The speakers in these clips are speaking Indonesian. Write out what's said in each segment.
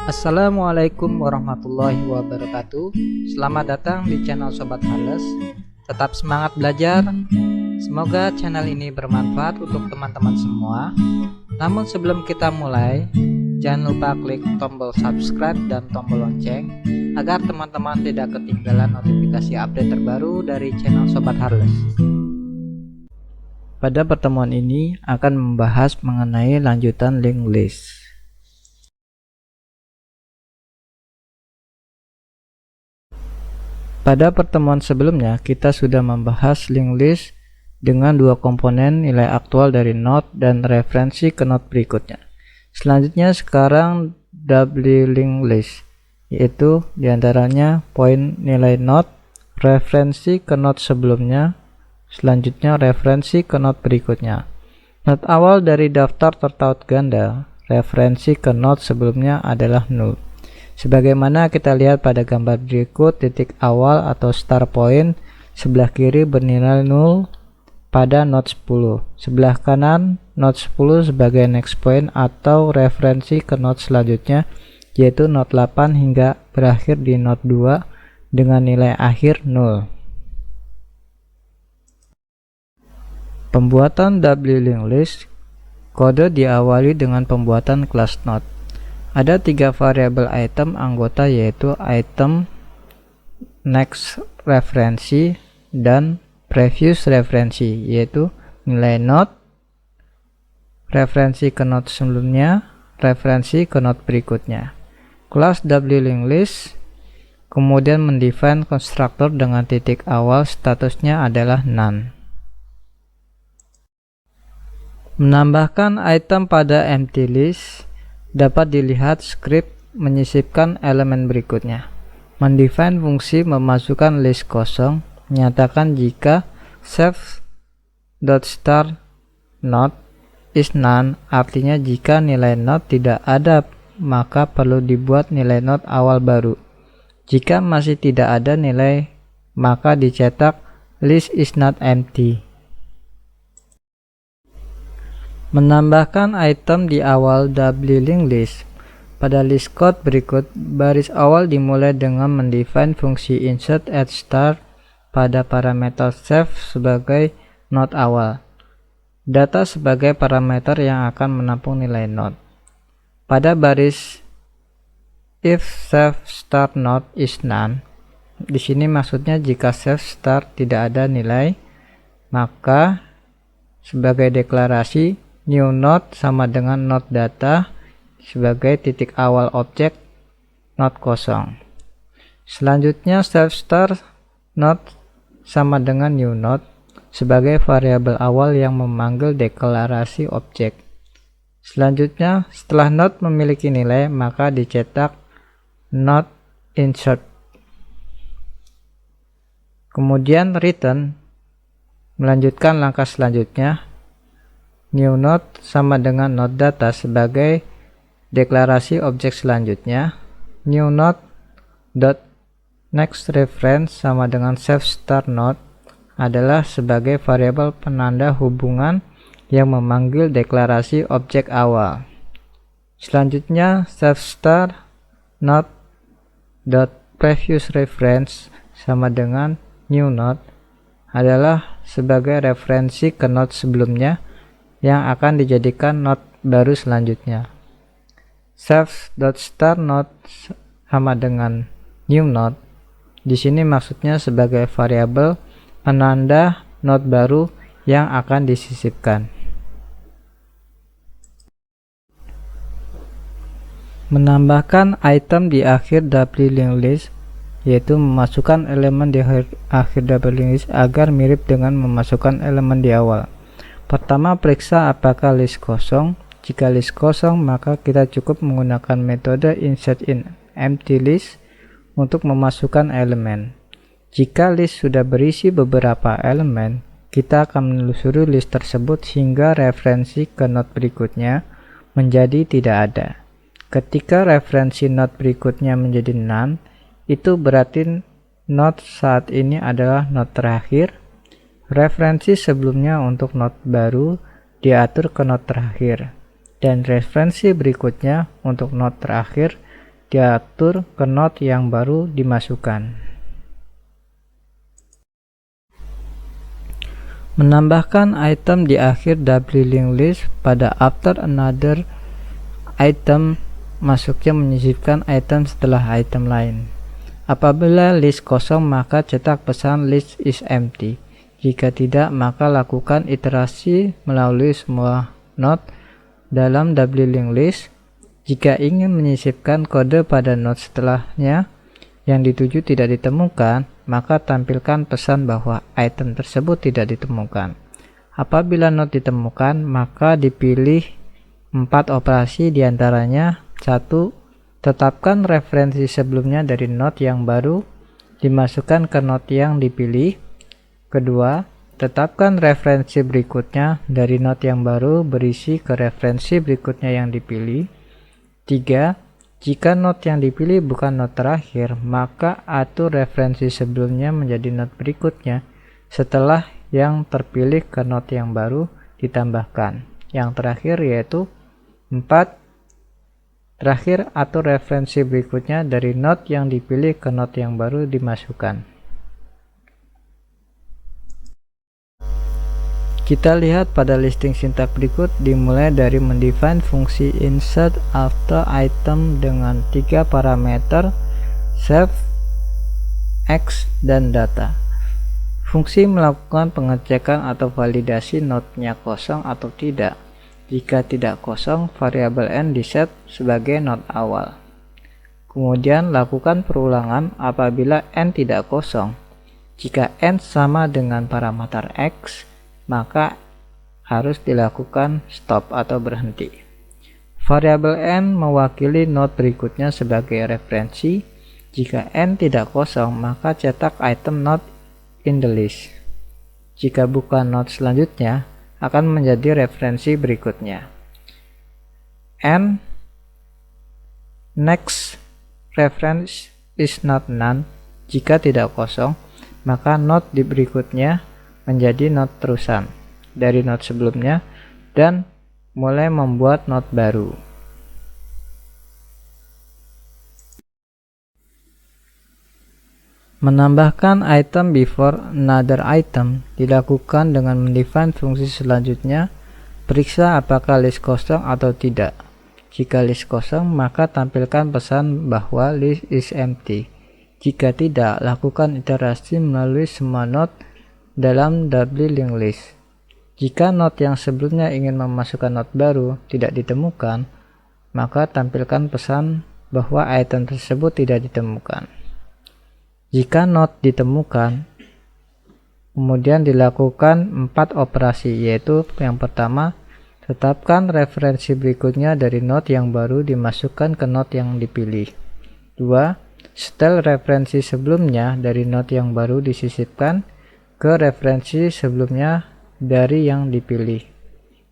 Assalamualaikum warahmatullahi wabarakatuh. Selamat datang di channel Sobat Hales. Tetap semangat belajar. Semoga channel ini bermanfaat untuk teman-teman semua. Namun sebelum kita mulai, jangan lupa klik tombol subscribe dan tombol lonceng agar teman-teman tidak ketinggalan notifikasi update terbaru dari channel Sobat Hales. Pada pertemuan ini akan membahas mengenai lanjutan linked list. Pada pertemuan sebelumnya, kita sudah membahas linked list dengan dua komponen nilai aktual dari node dan referensi ke node berikutnya. Selanjutnya sekarang doubly linked list, yaitu diantaranya poin nilai node, referensi ke node sebelumnya, selanjutnya referensi ke node berikutnya. Node awal dari daftar tertaut ganda, referensi ke node sebelumnya adalah 0. Sebagaimana kita lihat pada gambar berikut, titik awal atau start point sebelah kiri bernilai 0 pada node 10. Sebelah kanan node 10 sebagai next point atau referensi ke node selanjutnya, yaitu node 8 hingga berakhir di node 2 dengan nilai akhir 0. Pembuatan doubly linked list, kode diawali dengan pembuatan kelas node. Ada 3 variabel item anggota, yaitu item, next referensi, dan previous referensi, yaitu nilai node, referensi ke node sebelumnya, referensi ke node berikutnya. Kelas doubly linked list kemudian mendefine konstruktor dengan titik awal statusnya adalah none. Menambahkan item pada empty list dapat dilihat skrip menyisipkan elemen berikutnya. Mendefine fungsi memasukkan list kosong, menyatakan jika self.start node is none, artinya jika nilai node tidak ada maka perlu dibuat nilai node awal baru. Jika masih tidak ada nilai maka dicetak list is not empty. Menambahkan item di awal doubly linked list. Pada list code berikut, baris awal dimulai dengan mendefine fungsi insert at start pada parameter self sebagai node awal, data sebagai parameter yang akan menampung nilai node. Pada baris if self start node is none, di sini maksudnya jika self start tidak ada nilai, maka sebagai deklarasi new node sama dengan node data sebagai titik awal objek node kosong. Selanjutnya self start node sama dengan new node sebagai variabel awal yang memanggil deklarasi objek. Selanjutnya setelah node memiliki nilai maka dicetak node insert. Kemudian return melanjutkan langkah selanjutnya, new node sama dengan node data sebagai deklarasi objek selanjutnya, new node dot next reference sama dengan self start node adalah sebagai variabel penanda hubungan yang memanggil deklarasi objek awal. Selanjutnya self start node dot previous reference sama dengan new node adalah sebagai referensi ke node sebelumnya yang akan dijadikan node baru selanjutnya. Self.start node sama dengan new node. Di sini maksudnya sebagai variabel penanda node baru yang akan disisipkan. Menambahkan item di akhir doubly linked list, yaitu memasukkan elemen di akhir doubly linked list agar mirip dengan memasukkan elemen di awal. Pertama, periksa apakah list kosong. Jika list kosong, maka kita cukup menggunakan metode insert in empty list untuk memasukkan elemen. Jika list sudah berisi beberapa elemen, kita akan menelusuri list tersebut hingga referensi ke node berikutnya menjadi tidak ada. Ketika referensi node berikutnya menjadi none, itu berarti node saat ini adalah node terakhir. Referensi sebelumnya untuk node baru diatur ke node terakhir, dan referensi berikutnya untuk node terakhir diatur ke node yang baru dimasukkan. Menambahkan item di akhir double linked list pada after another item, masuknya menyisipkan item setelah item lain. Apabila list kosong, maka cetak pesan list is empty. Jika tidak, maka lakukan iterasi melalui semua node dalam double linked list. Jika ingin menyisipkan kode pada node setelahnya yang dituju tidak ditemukan, maka tampilkan pesan bahwa item tersebut tidak ditemukan. Apabila node ditemukan, maka dipilih 4 operasi, diantaranya 1. Tetapkan referensi sebelumnya dari node yang baru dimasukkan ke node yang dipilih. 2. Tetapkan referensi berikutnya dari node yang baru berisi ke referensi berikutnya yang dipilih. 3. Jika node yang dipilih bukan node terakhir, maka atur referensi sebelumnya menjadi node berikutnya setelah yang terpilih ke node yang baru ditambahkan. Yang terakhir yaitu 4. Terakhir, atur referensi berikutnya dari node yang dipilih ke node yang baru dimasukkan. Kita lihat pada listing sintak berikut, dimulai dari mendefine fungsi insert after item dengan 3 parameter save, x, dan data. Fungsi melakukan pengecekan atau validasi node-nya kosong atau tidak. Jika tidak kosong, variabel n diset sebagai node awal. Kemudian lakukan perulangan apabila n tidak kosong. Jika n sama dengan parameter x, maka harus dilakukan stop atau berhenti. Variabel n mewakili node berikutnya sebagai referensi. Jika n tidak kosong, maka cetak item not in the list. Jika bukan node selanjutnya, akan menjadi referensi berikutnya. N next reference is not none. Jika tidak kosong, maka node di berikutnya menjadi node terusan dari node sebelumnya dan mulai membuat node baru. Menambahkan item before another item dilakukan dengan mendefine fungsi selanjutnya. Periksa apakah list kosong atau tidak. Jika list kosong, maka tampilkan pesan bahwa list is empty. Jika tidak, lakukan iterasi melalui semua node dalam double linked list. Jika node yang sebelumnya ingin memasukkan node baru tidak ditemukan, maka tampilkan pesan bahwa item tersebut tidak ditemukan. Jika node ditemukan, kemudian dilakukan 4 operasi, yaitu yang pertama, tetapkan referensi berikutnya dari node yang baru dimasukkan ke node yang dipilih. 2. Setel referensi sebelumnya dari node yang baru disisipkan ke referensi sebelumnya dari yang dipilih.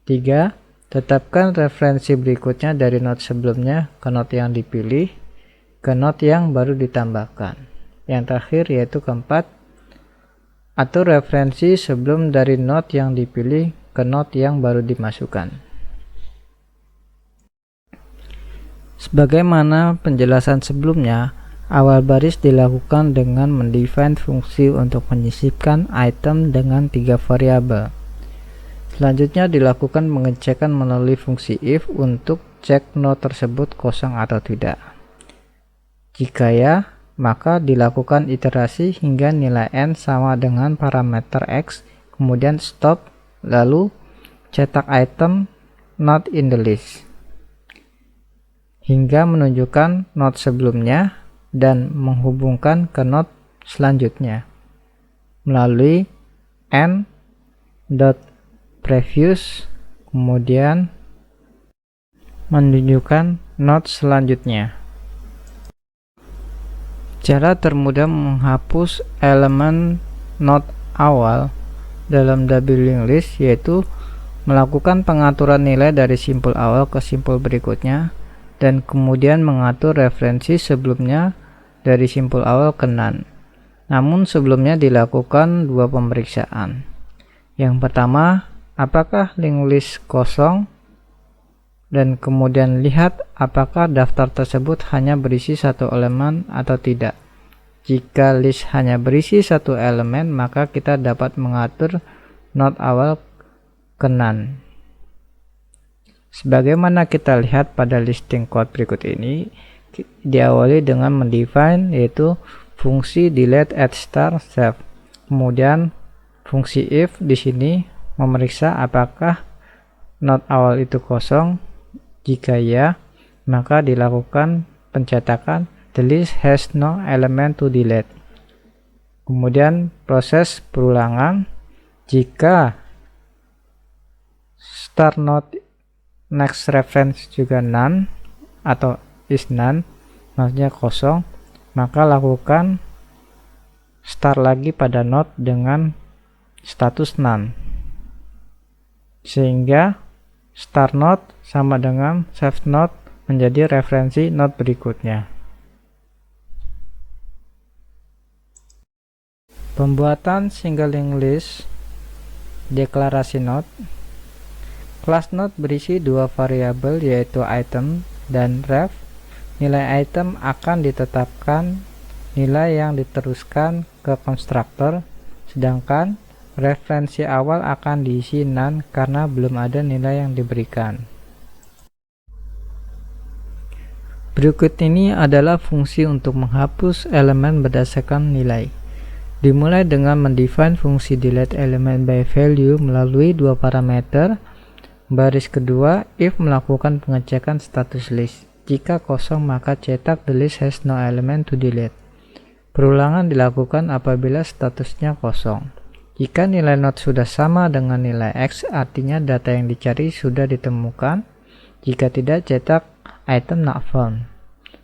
3. Tetapkan referensi berikutnya dari node sebelumnya ke node yang dipilih ke node yang baru ditambahkan. Yang terakhir yaitu keempat, atur referensi sebelum dari node yang dipilih ke node yang baru dimasukkan. Sebagaimana penjelasan sebelumnya, awal baris dilakukan dengan mendefine fungsi untuk menyisipkan item dengan 3 variabel. Selanjutnya dilakukan pengecekan melalui fungsi if untuk cek node tersebut kosong atau tidak. Jika ya, maka dilakukan iterasi hingga nilai n sama dengan parameter x, kemudian stop, lalu cetak item not in the list hingga menunjukkan node sebelumnya dan menghubungkan ke node selanjutnya melalui n.previous, kemudian menunjukkan node selanjutnya. Cara termudah menghapus elemen node awal dalam double linked list yaitu melakukan pengaturan nilai dari simpul awal ke simpul berikutnya dan kemudian mengatur referensi sebelumnya dari simpul awal ke none. Namun sebelumnya dilakukan 2 pemeriksaan. Yang pertama, apakah linked list kosong dan kemudian lihat apakah daftar tersebut hanya berisi satu elemen atau tidak. Jika list hanya berisi satu elemen, maka kita dapat mengatur not awal ke none. Sebagaimana kita lihat pada listing code berikut ini, diawali dengan mendefine yaitu fungsi delete add star save. Kemudian fungsi if di sini memeriksa apakah not awal itu kosong. Jika ya, maka dilakukan pencetakan the list has no element to delete. Kemudian proses perulangan. Jika start not next reference juga none atau is none, maksudnya kosong, maka lakukan start lagi pada node dengan status none, sehingga start node sama dengan save node menjadi referensi node berikutnya. Pembuatan single linked list. Deklarasi node. Kelas node berisi dua variabel yaitu item dan ref. Nilai item akan ditetapkan nilai yang diteruskan ke konstruktor, sedangkan referensi awal akan diisi none karena belum ada nilai yang diberikan. Berikut ini adalah fungsi untuk menghapus elemen berdasarkan nilai. Dimulai dengan mendefine fungsi delete element by value melalui dua parameter. Baris kedua, if melakukan pengecekan status list. Jika kosong, maka cetak the list has no element to delete. Perulangan dilakukan apabila statusnya kosong. Jika nilai node sudah sama dengan nilai X, artinya data yang dicari sudah ditemukan. Jika tidak, cetak item not found.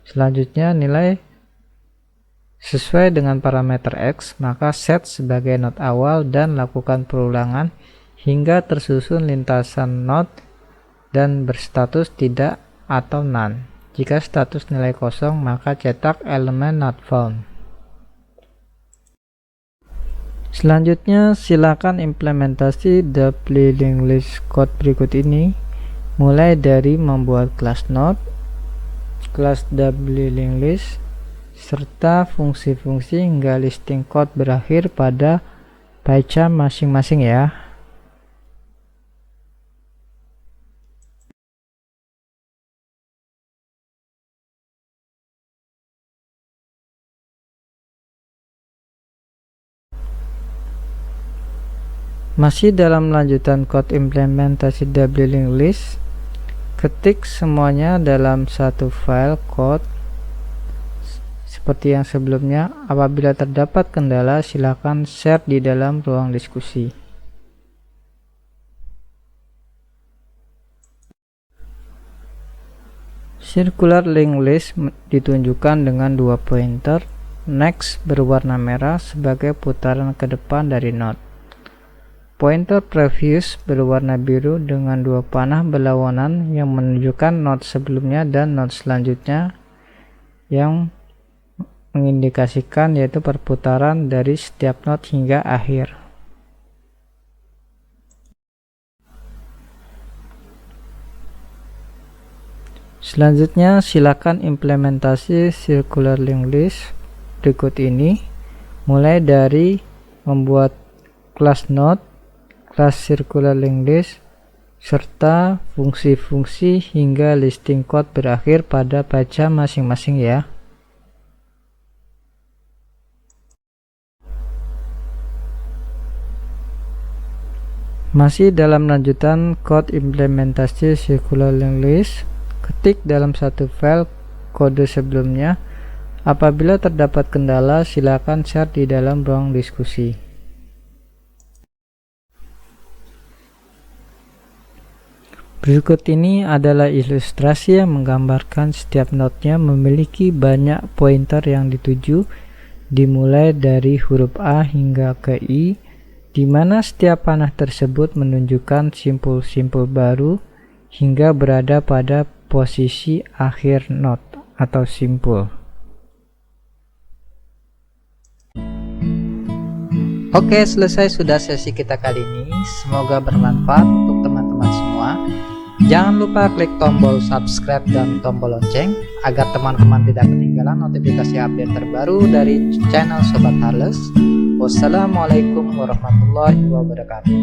Selanjutnya, nilai sesuai dengan parameter X, maka set sebagai node awal dan lakukan perulangan hingga tersusun lintasan node dan berstatus tidak atau none. Jika status nilai kosong, maka cetak elemen not found. Selanjutnya, silakan implementasi double linked list code berikut ini, mulai dari membuat kelas node, kelas double linked list, serta fungsi-fungsi hingga listing code berakhir pada PyCharm masing-masing ya. Masih dalam lanjutan code implementasi double linked list, ketik semuanya dalam satu file code seperti yang sebelumnya. Apabila terdapat kendala, silakan share di dalam ruang diskusi. Circular linked list ditunjukkan dengan dua pointer. Next berwarna merah sebagai putaran ke depan dari node. Pointer previous berwarna biru dengan dua panah berlawanan yang menunjukkan node sebelumnya dan node selanjutnya, yang mengindikasikan yaitu perputaran dari setiap node hingga akhir. Selanjutnya, silakan implementasi circular linked list berikut ini, mulai dari membuat kelas node, kelas circular linked list, serta fungsi-fungsi hingga listing code berakhir pada PyCharm masing-masing ya. Masih dalam lanjutan code implementasi circular linked list, ketik dalam satu file kode sebelumnya. Apabila terdapat kendala, silakan share di dalam ruang diskusi. Berikut ini adalah ilustrasi yang menggambarkan setiap node-nya memiliki banyak pointer yang dituju, dimulai dari huruf A hingga ke I, di mana setiap panah tersebut menunjukkan simpul-simpul baru hingga berada pada posisi akhir node atau simpul. Oke, selesai sudah sesi kita kali ini. Semoga bermanfaat untuk teman-teman semua. Jangan lupa klik tombol subscribe dan tombol lonceng agar teman-teman tidak ketinggalan notifikasi update terbaru dari channel Sobat Harles. Wassalamualaikum warahmatullahi wabarakatuh.